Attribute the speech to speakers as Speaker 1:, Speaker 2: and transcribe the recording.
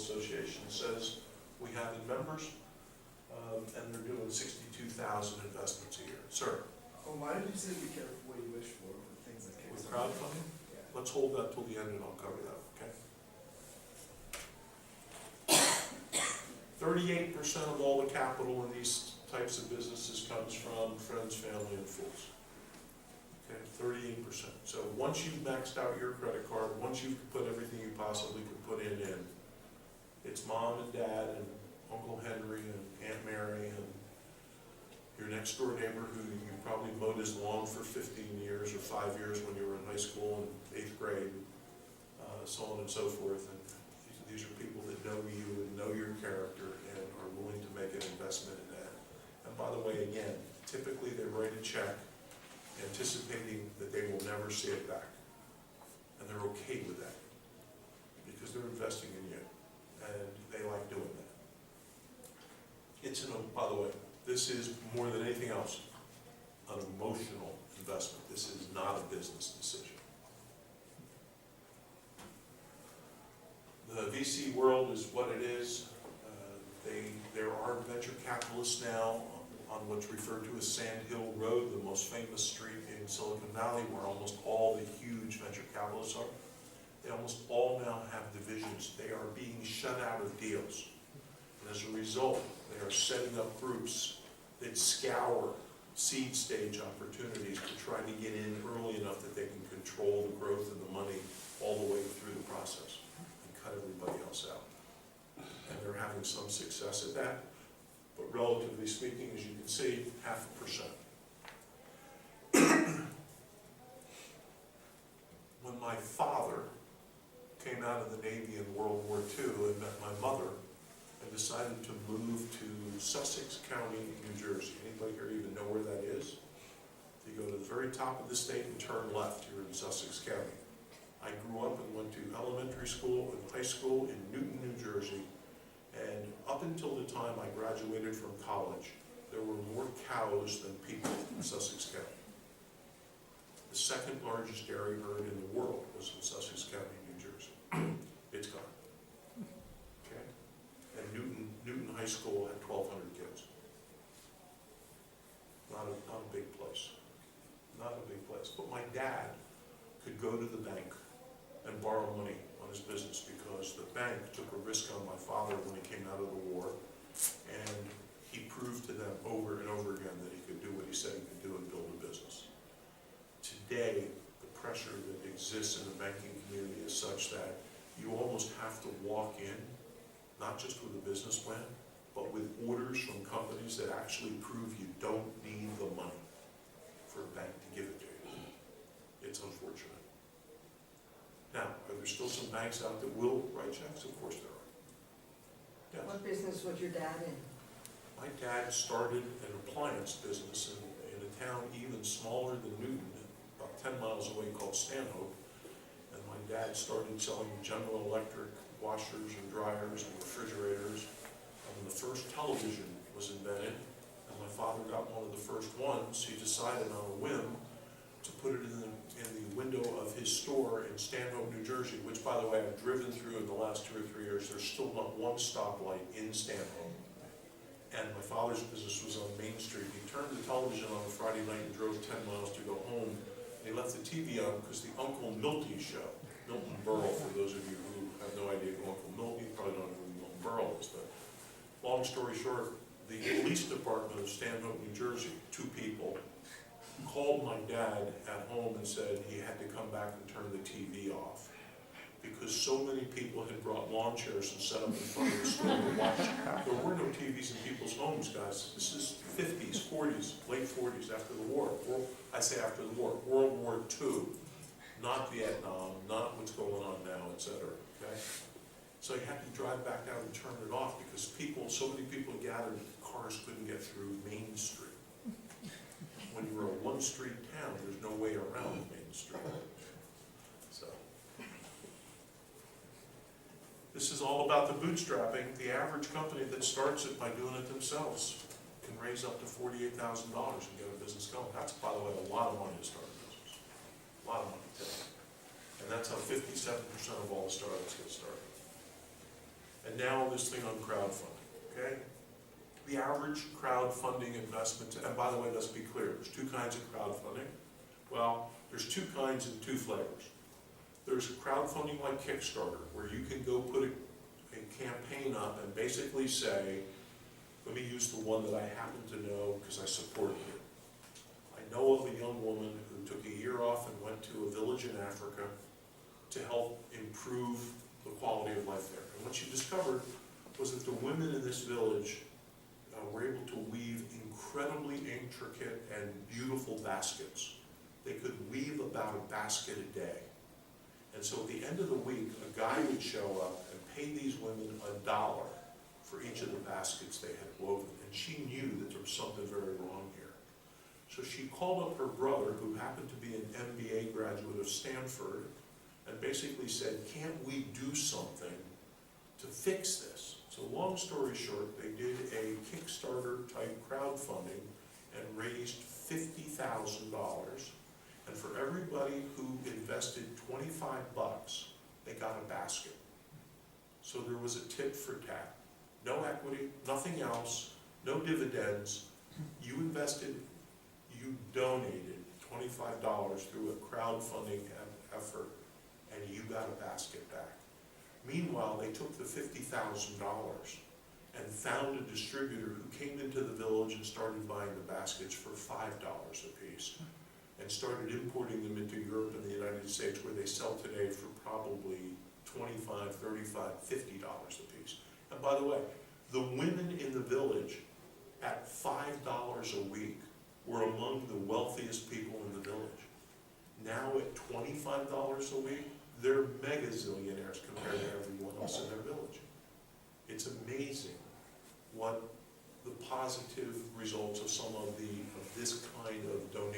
Speaker 1: Association says we have in members, and they're doing 62,000 investments a year. Sir?
Speaker 2: Oh, why did you say be careful what you wish for with things like
Speaker 1: With
Speaker 2: Kickstarter?
Speaker 1: crowdfunding?
Speaker 2: Yeah.
Speaker 1: Let's hold that till the end and I'll cover that, okay? 38% of all the capital in these types of businesses comes from friends, family, and fools. Okay, 38%. So once you've maxed out your credit card, once you've put everything you possibly could put in, it's mom and dad and Uncle Henry and Aunt Mary and your next door neighbor who you probably mowed his lawn for 15 years or 5 years when you were in high school and 8th grade, so on and so forth. And these are people that know you and know your character and are willing to make an investment in that. And by the way, again, typically they write a check anticipating that they will never see it back. And they're okay with that because they're investing in you and they like doing that. It's by the way, this is more than anything else an emotional investment. This is not a business decision. The VC world is what it is. There are venture capitalists now on what's referred to as Sand Hill Road, the most famous street in Silicon Valley, where almost all the huge venture capitalists are. They almost all now have divisions. They are being shut out of deals. And as a result, they are setting up groups that scour seed stage opportunities to try to get in early enough that they can control the growth of the money all the way through the process and cut everybody else out. And they're having some success at that, but relatively speaking, as you can see, 0.5%. When my father came out of the Navy in World War II and met my mother, I decided to move to Sussex County, New Jersey. Anybody here even know where that is? You go to the very top of the state and turn left. You're in Sussex County. I grew up and went to elementary school and high school in Newton, New Jersey. And up until the time I graduated from college, there were more cows than people in Sussex County. The second largest dairy herd in the world was in Sussex County, New Jersey. It's gone. Okay? And Newton High School had 1,200 kids. Not a big place. Not a big place. But my dad could go to the bank and borrow money on his business because the bank took a risk on my father when he came out of the war, and he proved to them over and over again that he could do what he said he could do and build a business. Today, the pressure that exists in the banking community is such that you almost have to walk in, not just with a business plan, but with orders from companies that actually prove you don't need the money for a bank to give it to you. It's unfortunate. Now, are there still some banks out that will write checks? Of course there are. Yes.
Speaker 3: What business was your dad in?
Speaker 1: My dad started an appliance business in a town even smaller than Newton, about 10 miles away, called Stanhope. And my dad started selling General Electric washers and dryers and refrigerators. And when the first television was invented, and my father got one of the first ones, he decided on a whim to put it in the window of his store in Stanhope, New Jersey, which, by the way, I've driven through in the last 2 or 3 years. There's still not one stoplight in Stanhope. And my father's business was on Main Street. He turned the television on a Friday night and drove 10 miles to go home. And he left the TV on because the Uncle Milty show, Milton Berle, for those of you who have no idea who Uncle Milty, probably don't know who Milton Berle is, but long story short, the police department of Stanhope, New Jersey, 2 people, called my dad at home and said he had to come back and turn the TV off because so many people had brought lawn chairs and set up in front of the store to watch. There were no TVs in people's homes, guys. This is 50s, 40s, late 40s, after the war. I say after the war, World War II, not Vietnam, not what's going on now, etc. Okay? So you had to drive back down and turn it off because so many people gathered, cars couldn't get through Main Street. When you're a one-street town, there's no way around Main Street. So, this is all about the bootstrapping. The average company that starts it by doing it themselves can raise up to $48,000 and get a business going. That's, by the way, a lot of money to start a business. A lot of money today. And that's how 57% of all the startups get started. And now this thing on crowdfunding, okay? The average crowdfunding investment, and by the way, let's be clear, there's two kinds of crowdfunding. Well, there's two kinds and two flavors. There's crowdfunding like Kickstarter, where you can go put a campaign up and basically say, let me use the one that I happen to know because I support it. I know of a young woman who took a year off and went to a village in Africa to help improve the quality of life there. And what she discovered was that the women in this village were able to weave incredibly intricate and beautiful baskets. They could weave about a basket a day. And so at the end of the week, a guy would show up and pay these women $1 for each of the baskets they had woven. And she knew that there was something very wrong here. So she called up her brother, who happened to be an MBA graduate of Stanford, and basically said, can't we do something to fix this? So long story short, they did a Kickstarter type crowdfunding and raised $50,000. And for everybody who invested $25, they got a basket. So there was a tit for tat. No equity, nothing else, no dividends. You invested, you donated $25 through a crowdfunding effort, and you got a basket back. Meanwhile, they took the $50,000 and found a distributor who came into the village and started buying the baskets for $5 a piece, and started importing them into Europe and the United States, where they sell today for probably $25, $35, $50 a piece. And by the way, the women in the village at $5 a week were among the wealthiest people in the village. Now at $25 a week, they're mega zillionaires compared to everyone else in their village. It's amazing what the positive results of some of this kind of donation